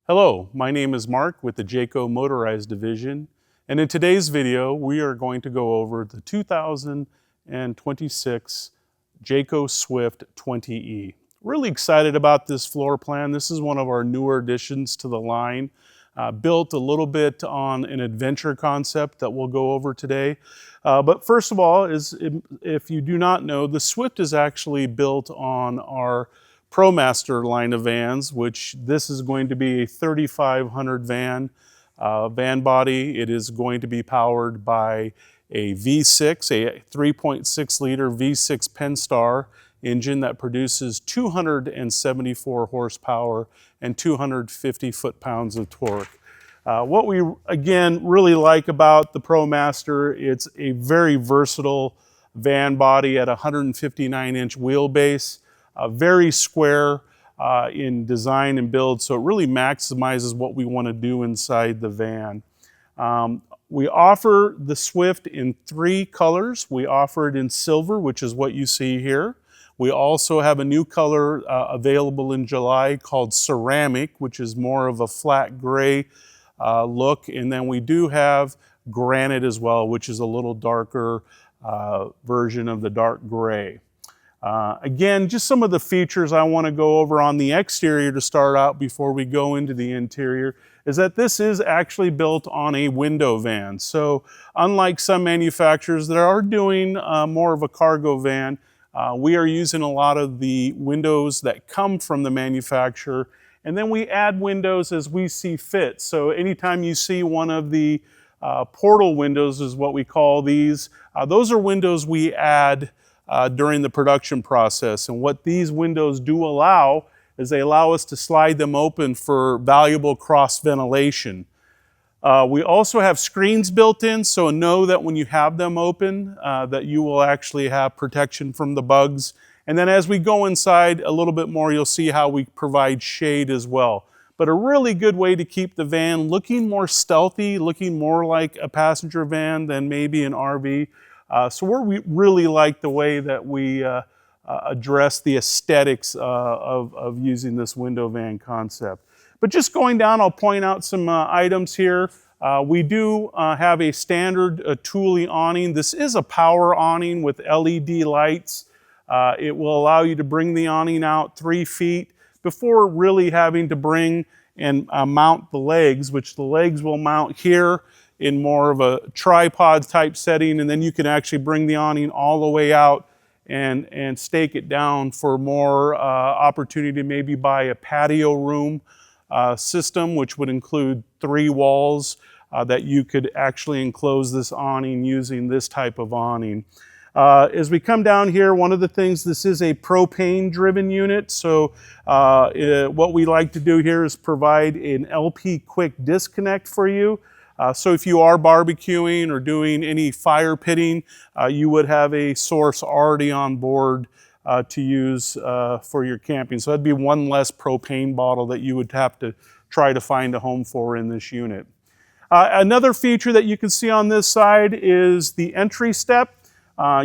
Hello, my name is Mark with the Jayco Motorized Division, and in today's video we are going to go over the 2026 Jayco Swift 20E. Really excited about this floor plan. This is one of our newer additions to the line, built a little bit on an adventure concept that we'll go over today. But first of all, if you do not know, the Swift is actually built on our ProMaster line of vans, which this is going to be a 3500 van body. It is going to be powered by a V6, a 3.6 liter V6 Penstar engine that produces 274 horsepower and 250 foot-pounds of torque. What we, again, really like about the ProMaster, it's a very versatile van body at a 159-inch wheelbase. Very square in design and build, so it really maximizes what we want to do inside the van. We offer the Swift in 3 colors. We offer it in silver, which is what you see here. We also have a new color available in July called ceramic, which is more of a flat gray look. And then we do have granite as well, which is a little darker version of the dark gray. Again, just some of the features I want to go over on the exterior to start out before we go into the interior is that this is actually built on a window van. So unlike some manufacturers that are doing more of a cargo van, we are using a lot of the windows that come from the manufacturer, and then we add windows as we see fit. So anytime you see one of the portal windows is what we call these, those are windows we add during the production process. And what these windows do allow is they allow us to slide them open for valuable cross ventilation. We also have screens built in, so know that when you have them open, that you will actually have protection from the bugs. And then as we go inside a little bit more, you'll see how we provide shade as well. But a really good way to keep the van looking more stealthy, looking more like a passenger van than maybe an RV. So we really like the way that we address the aesthetics of using this window van concept. But just going down, I'll point out some items here. We do have a standard Thule awning. This is a power awning with LED lights. It will allow you to bring the awning out 3 feet before really having to bring and mount the legs, which the legs will mount here in more of a tripod type setting, and then you can actually bring the awning all the way out and stake it down for more opportunity to maybe buy a patio room system, which would include 3 walls that you could actually enclose this awning using this type of awning. As we come down here, one of the things, this is a propane driven unit, so what we like to do here is provide an LP quick disconnect for you. So if you are barbecuing or doing any fire pitting, you would have a source already on board to use for your camping. So that'd be one less propane bottle that you would have to try to find a home for in this unit. Another feature that you can see on this side is the entry step.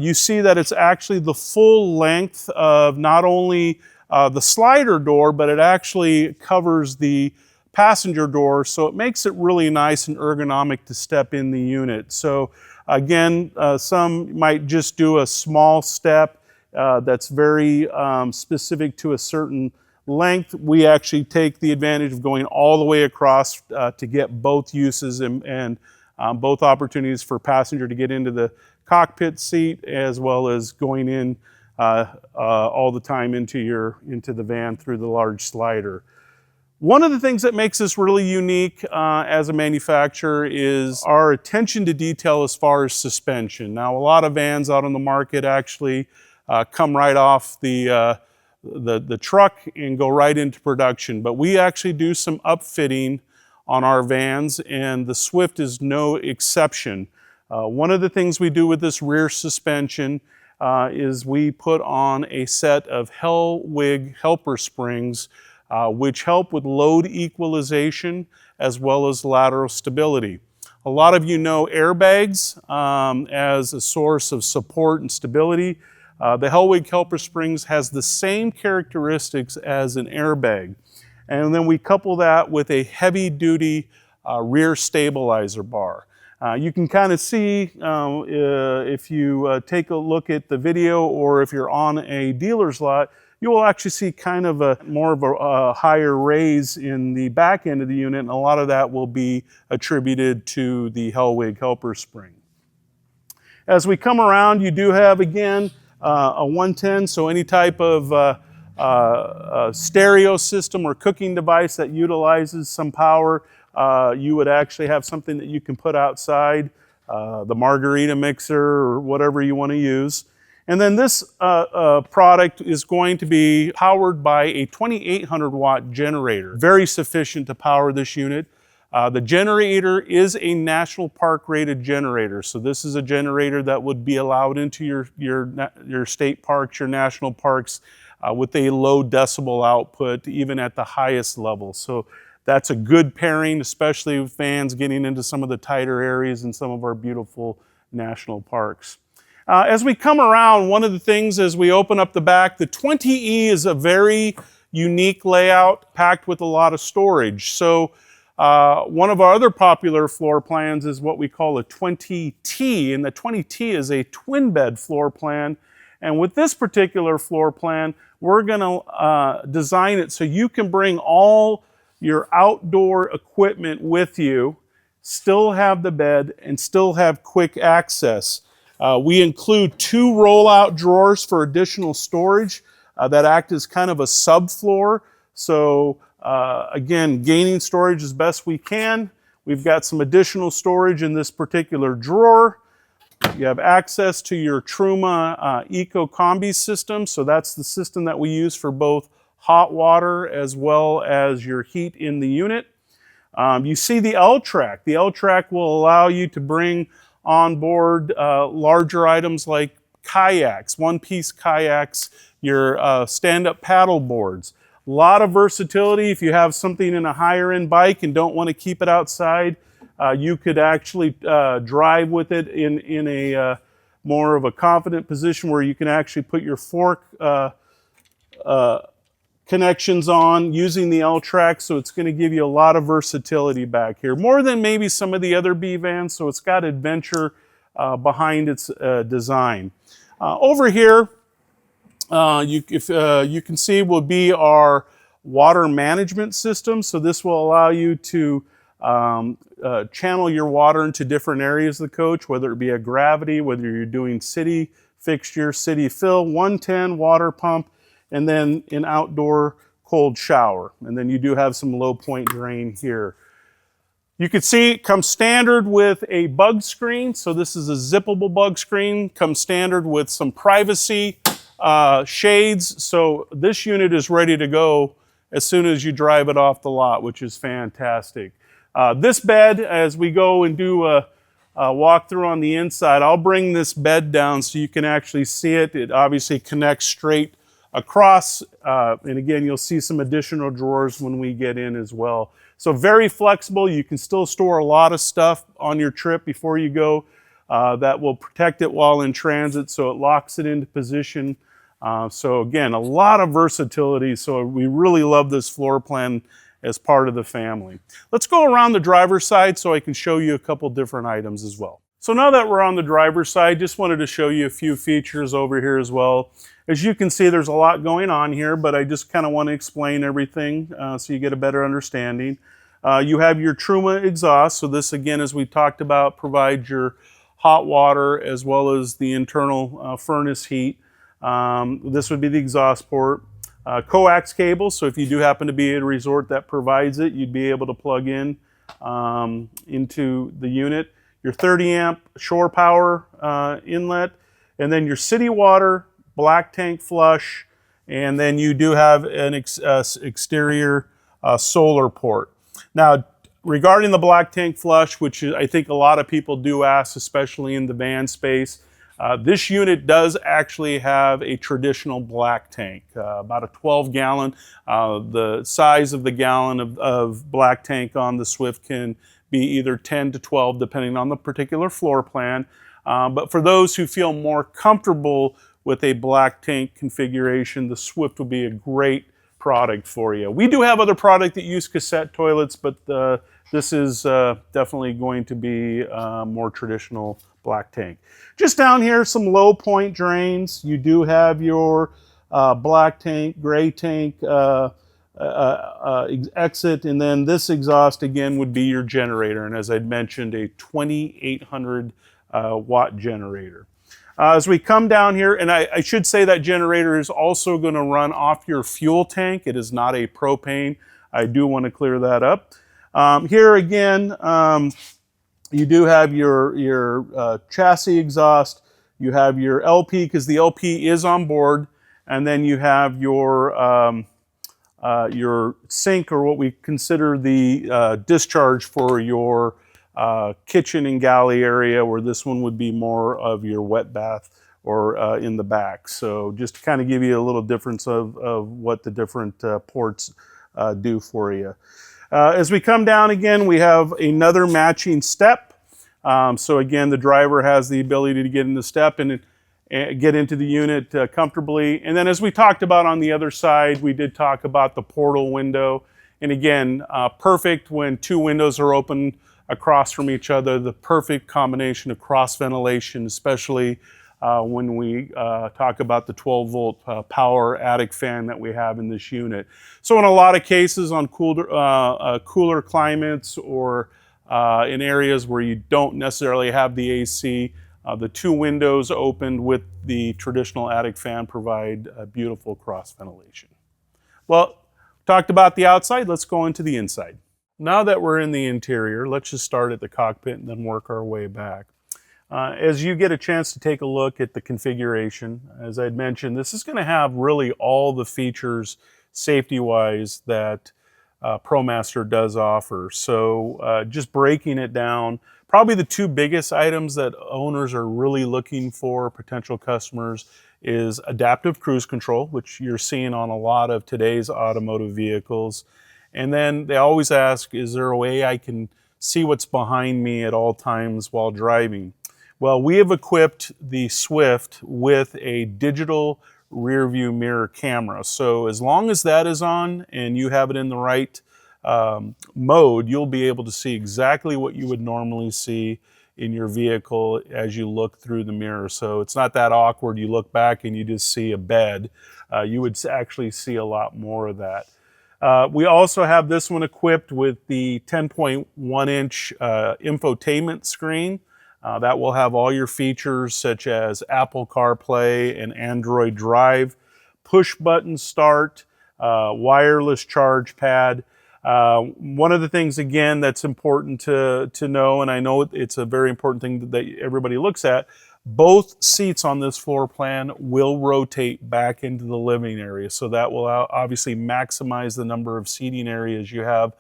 You see that it's actually the full length of not only the slider door, but it actually covers the passenger door, so it makes it really nice and ergonomic to step in the unit. So again, some might just do a small step that's very specific to a certain length. We actually take the advantage of going all the way across to get both uses and both opportunities for passenger to get into the cockpit seat as well as going in all the time into the van through the large slider. One of the things that makes us really unique as a manufacturer is our attention to detail as far as suspension. Now, a lot of vans out on the market actually come right off the truck and go right into production, but we actually do some upfitting on our vans, and the Swift is no exception. One of the things we do with this rear suspension is we put on a set of Hellwig helper springs which help with load equalization as well as lateral stability. A lot of you know airbags as a source of support and stability. The Hellwig helper springs has the same characteristics as an airbag. And then we couple that with a heavy-duty rear stabilizer bar. You can kind of see if you take a look at the video, or if you're on a dealer's lot, you will actually see kind of more of a higher raise in the back end of the unit, and a lot of that will be attributed to the Hellwig helper spring. As we come around, you do have, again, a 110, so any type of stereo system or cooking device that utilizes some power, you would actually have something that you can put outside, the margarita mixer or whatever you want to use. And then this product is going to be powered by a 2800 watt generator, very sufficient to power this unit. The generator is a national park rated generator, so this is a generator that would be allowed into your state parks, your national parks, with a low decibel output, even at the highest level. So that's a good pairing, especially with fans getting into some of the tighter areas in some of our beautiful national parks. As we come around, one of the things as we open up the back, the 20E is a very unique layout packed with a lot of storage. So one of our other popular floor plans is what we call a 20T, and the 20T is a twin bed floor plan. And with this particular floor plan, we're going to design it so you can bring all your outdoor equipment with you, still have the bed, and still have quick access. We include 2 rollout drawers for additional storage that act as kind of a subfloor. So again, gaining storage as best we can. We've got some additional storage in this particular drawer. You have access to your Truma Eco Combi system. So that's the system that we use for both hot water as well as your heat in the unit. You see the L-Track. The L-Track will allow you to bring on board larger items like kayaks, one-piece kayaks, your stand-up paddle boards. A lot of versatility. If you have something in a higher-end bike and don't want to keep it outside, you could actually drive with it in a more of a confident position where you can actually put your fork connections on using the L-Track, so it's going to give you a lot of versatility back here. More than maybe some of the other B vans, so it's got adventure behind its design. Over here, you can see will be our water management system. So this will allow you to channel your water into different areas of the coach, whether it be a gravity, whether you're doing city fixture, city fill, 110 water pump, and then an outdoor cold shower. And then you do have some low point drain here. You can see it comes standard with a bug screen. So this is a zippable bug screen, comes standard with some privacy shades. So this unit is ready to go as soon as you drive it off the lot, which is fantastic. This bed, as we go and do a walkthrough on the inside, I'll bring this bed down so you can actually see it. It obviously connects straight across, and again, you'll see some additional drawers when we get in as well. So very flexible. You can still store a lot of stuff on your trip before you go that will protect it while in transit, so it locks it into position. So again, a lot of versatility. So we really love this floor plan as part of the family. Let's go around the driver's side so I can show you a couple different items as well. So now that we're on the driver's side, just wanted to show you a few features over here as well. As you can see, there's a lot going on here, but I just kind of want to explain everything so you get a better understanding. You have your Truma exhaust. So this, again, as we talked about, provides your hot water as well as the internal furnace heat. This would be the exhaust port. Coax cable, so if you do happen to be at a resort that provides it, you'd be able to plug in into the unit. Your 30 amp shore power inlet, and then your city water, black tank flush, and then you do have an exterior solar port. Now, regarding the black tank flush, which I think a lot of people do ask, especially in the van space, this unit does actually have a traditional black tank, about a 12 gallon. The size of the gallon of black tank on the Swift can be either 10 to 12 depending on the particular floor plan. But for those who feel more comfortable with a black tank configuration, the Swift would be a great product for you. We do have other product that use cassette toilets, but this is definitely going to be more traditional black tank. Just down here, some low point drains. You do have your black tank, gray tank exit, and then this exhaust again would be your generator, and as I'd mentioned, a 2800 watt generator. As we come down here, and I should say that generator is also going to run off your fuel tank. It is not a propane. I do want to clear that up. Here again, you do have your chassis exhaust. You have your LP, because the LP is on board, and then you have your sink, or what we consider the discharge for your kitchen and galley area, where this one would be more of your wet bath or in the back. So just to kind of give you a little difference of what the different ports do for you. As we come down again, we have another matching step. So again, the driver has the ability to get in the step and get into the unit comfortably. And then as we talked about on the other side, we did talk about the portal window. And again, perfect when two windows are open across from each other, the perfect combination of cross ventilation, especially when we talk about the 12-volt power attic fan that we have in this unit. So in a lot of cases on cooler climates, or in areas where you don't necessarily have the AC, the two windows opened with the traditional attic fan provide beautiful cross ventilation. Well, talked about the outside, let's go into the inside. Now that we're in the interior, let's just start at the cockpit and then work our way back. As you get a chance to take a look at the configuration, as I'd mentioned, this is going to have really all the features safety-wise that ProMaster does offer. So just breaking it down, probably the two biggest items that owners are really looking for, potential customers, is adaptive cruise control, which you're seeing on a lot of today's automotive vehicles. And then they always ask, is there a way I can see what's behind me at all times while driving? Well, we have equipped the Swift with a digital rear view mirror camera. So as long as that is on and you have it in the right mode, you'll be able to see exactly what you would normally see in your vehicle as you look through the mirror. So it's not that awkward. You look back and you just see a bed. You would actually see a lot more of that. We also have this one equipped with the 10.1-inch infotainment screen. That will have all your features such as Apple CarPlay and Android Drive, push button start, wireless charge pad. One of the things, again, that's important to know, and I know it's a very important thing that everybody looks at, both seats on this floor plan will rotate back into the living area. So that will obviously maximize the number of seating areas you have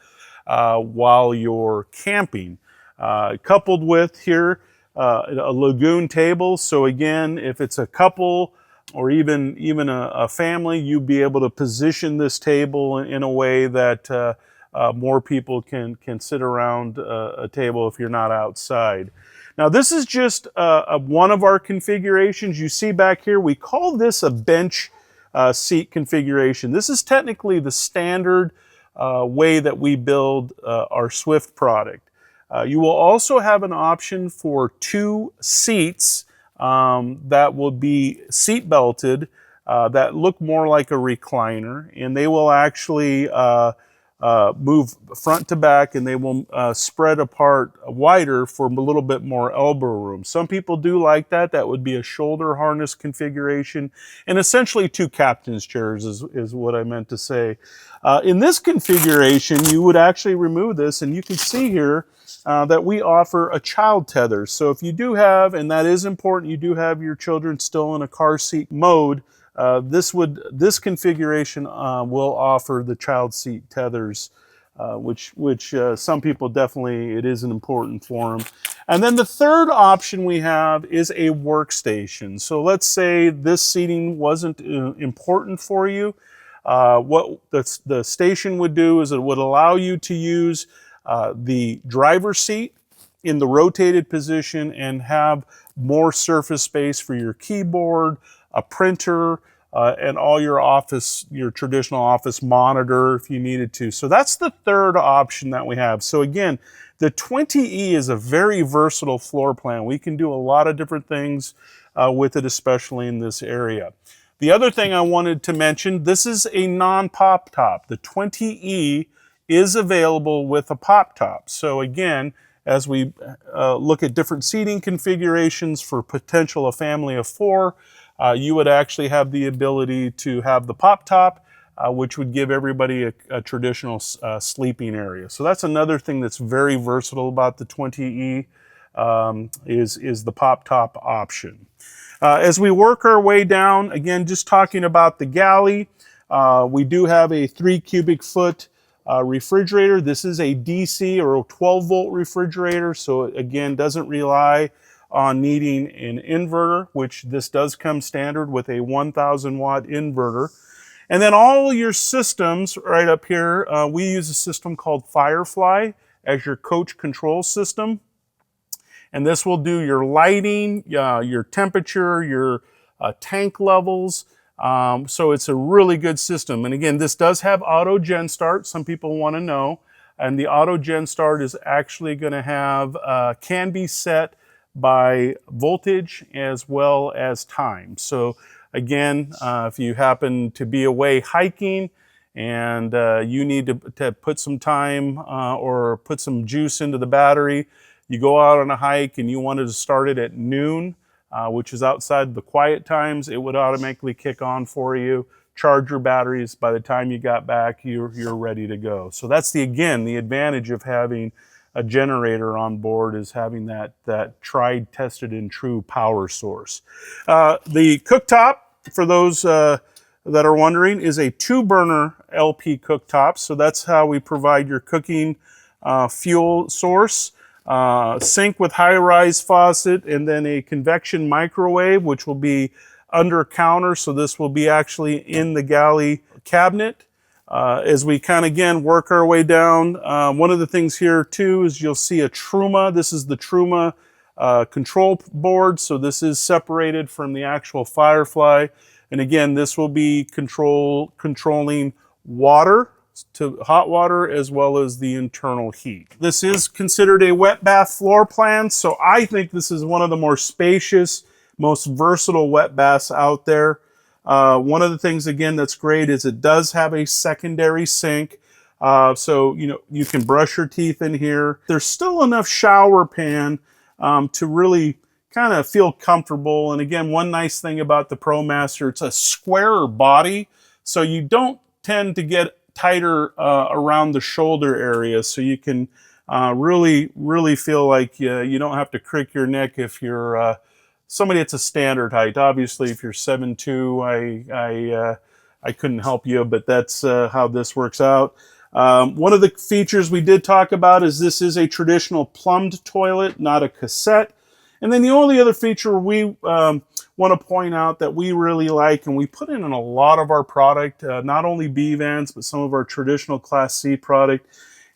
while you're camping. Coupled with here, a lagoon table. So again, if it's a couple or even a family, you'd be able to position this table in a way that more people can sit around a table if you're not outside. Now this is just one of our configurations. You see back here, we call this a bench seat configuration. This is technically the standard way that we build our Swift product. You will also have an option for two seats that will be seat belted that look more like a recliner, and they will actually move front to back, and they will spread apart wider for a little bit more elbow room. Some people do like that. That would be a shoulder harness configuration, and essentially two captain's chairs is what I meant to say. In this configuration, you would actually remove this, and you can see here that we offer a child tether. So if you do have, and that is important, you do have your children still in a car seat mode, this configuration will offer the child seat tethers, which some people definitely, it isn't important for them. And then the third option we have is a workstation. So let's say this seating wasn't important for you. What the station would do is it would allow you to use the driver's seat in the rotated position and have more surface space for your keyboard, a printer, and all your traditional office monitor if you needed to. So that's the third option that we have. So again, the 20E is a very versatile floor plan. We can do a lot of different things with it, especially in this area. The other thing I wanted to mention, this is a non-pop top. The 20E is available with a pop top. So again, as we look at different seating configurations for potential a family of 4, you would actually have the ability to have the pop top, which would give everybody a traditional sleeping area. So that's another thing that's very versatile about the 20E, is the pop top option. As we work our way down, again, just talking about the Galley, we do have a 3 cubic foot refrigerator. This is a DC or a 12 volt refrigerator, so it again doesn't rely on needing an inverter, which this does come standard with a 1000 watt inverter. And then all your systems right up here, we use a system called Firefly as your coach control system. And this will do your lighting, your temperature, your tank levels. So it's a really good system. And again, this does have auto gen start. Some people want to know. And the auto gen start is actually going to have, can be set by voltage as well as time. So again, if you happen to be away hiking and you need to put some time or put some juice into the battery, you go out on a hike and you wanted to start it at noon, which is outside the quiet times, it would automatically kick on for you, charge your batteries. By the time you got back, you're ready to go. So that's the advantage of having a generator on board, is having that tried, tested, and true power source. The cooktop, for those that are wondering, is a 2-burner LP cooktop. So that's how we provide your cooking fuel source. Sink with high-rise faucet, and then a convection microwave, which will be under counter. So this will be actually in the Galley cabinet. As we kind of, again, work our way down, one of the things here too is you'll see a Truma. This is the Truma control board. So this is separated from the actual Firefly. And again, this will be controlling water, to hot water, as well as the internal heat. This is considered a wet bath floor plan, so I think this is one of the more spacious, most versatile wet baths out there. One of the things, again, that's great is it does have a secondary sink, so you can brush your teeth in here. There's still enough shower pan to really kind of feel comfortable. And again, one nice thing about the ProMaster, it's a squarer body, so you don't tend to get tighter around the shoulder area, so you can really feel like you don't have to crick your neck if you're somebody that's a standard height. Obviously, if you're 7'2", I couldn't help you, but that's how this works out. One of the features we did talk about is this is a traditional plumbed toilet, not a cassette. And then the only other feature we want to point out that we really like, and we put in a lot of our product, not only B-Vans, but some of our traditional Class C product,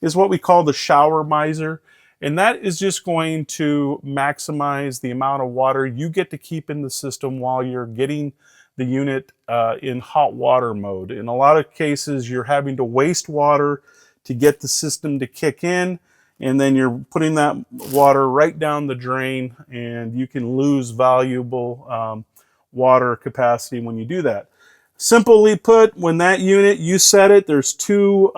is what we call the shower miser. And that is just going to maximize the amount of water you get to keep in the system while you're getting the unit in hot water mode. In a lot of cases, you're having to waste water to get the system to kick in, and then you're putting that water right down the drain, and you can lose valuable water capacity when you do that. Simply put, when that unit, you set it, there's two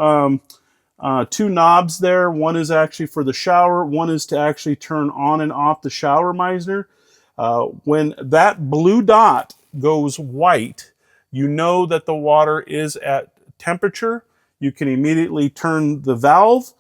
knobs there. One is actually for the shower. One is to actually turn on and off the shower miser. When that blue dot goes white, you know that the water is at temperature. You can immediately turn the valve,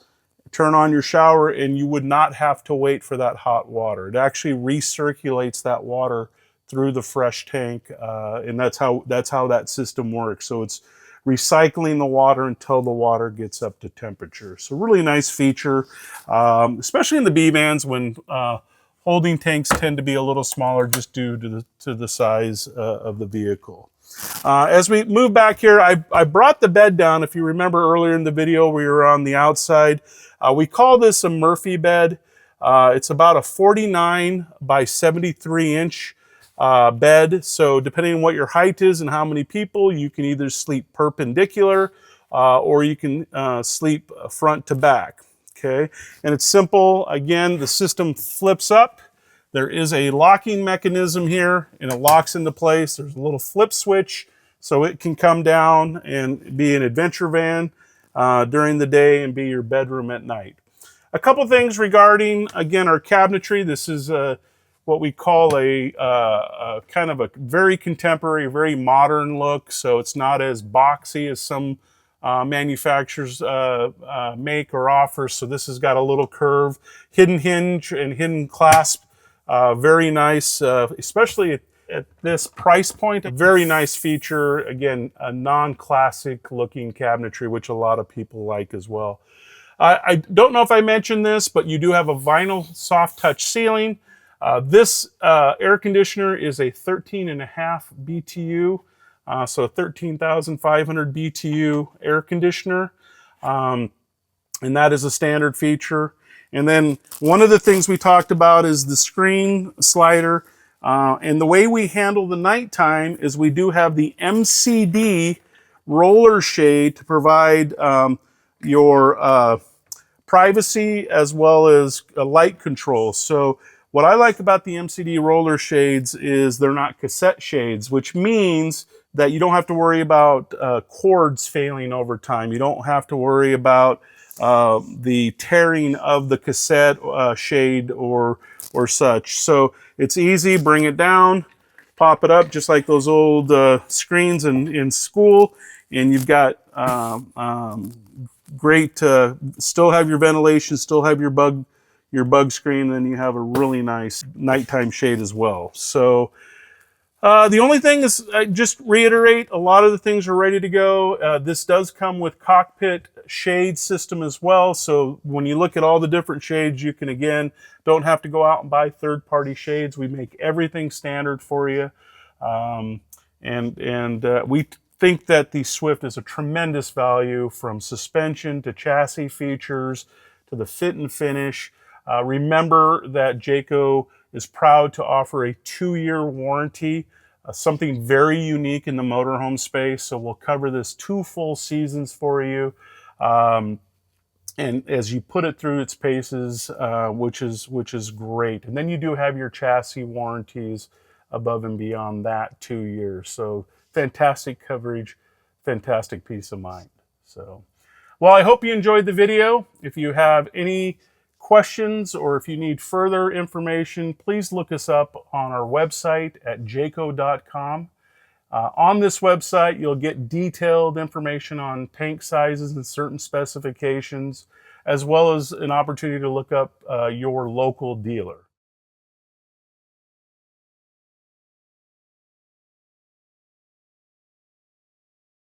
turn on your shower, and you would not have to wait for that hot water. It actually recirculates that water through the fresh tank, and that's how that system works. So it's recycling the water until the water gets up to temperature. So really nice feature, especially in the B-Vans when holding tanks tend to be a little smaller just due to the size of the vehicle. As we move back here, I brought the bed down. If you remember earlier in the video, we were on the outside. We call this a Murphy bed. It's about a 49 by 73 inch bed. So depending on what your height is and how many people, you can either sleep perpendicular or you can sleep front to back. Okay, and it's simple. Again, the system flips up. There is a locking mechanism here, and it locks into place. There's a little flip switch, so it can come down and be an adventure van during the day and be your bedroom at night. A couple things regarding, again, our cabinetry. This is what we call a kind of a very contemporary, very modern look. So it's not as boxy as some manufacturers make or offer. So this has got a little curve, hidden hinge and hidden clasp. Very nice, especially at this price point. A very nice feature. Again, a non-classic looking cabinetry, which a lot of people like as well. I don't know if I mentioned this, but you do have a vinyl soft touch ceiling. This air conditioner is a 13.5 BTU, so 13,500 BTU air conditioner, and that is a standard feature. And then one of the things we talked about is the screen slider, and the way we handle the nighttime is we do have the MCD roller shade to provide your privacy as well as light control. So what I like about the MCD roller shades is they're not cassette shades, which means that you don't have to worry about cords failing over time. You don't have to worry about the tearing of the cassette shade or such. So it's easy, bring it down, pop it up just like those old screens in school, and you've got great, still have your ventilation, still have your bug screen, and you have a really nice nighttime shade as well. So the only thing is, just reiterate, a lot of the things are ready to go. This does come with Cockpit shade system as well. So when you look at all the different shades, you can, again, don't have to go out and buy third-party shades. We make everything standard for you. We think that the Swift is a tremendous value, from suspension to chassis features to the fit and finish. Remember that Jayco is proud to offer a 2-year warranty, something very unique in the motorhome space. So we'll cover this 2 full seasons for you. And as you put it through its paces, which is great. And then you do have your chassis warranties above and beyond that 2 years. So fantastic coverage, fantastic peace of mind. So, well, I hope you enjoyed the video. If you have any questions or if you need further information, please look us up on our website at jayco.com. On this website, you'll get detailed information on tank sizes and certain specifications, as well as an opportunity to look up your local dealer.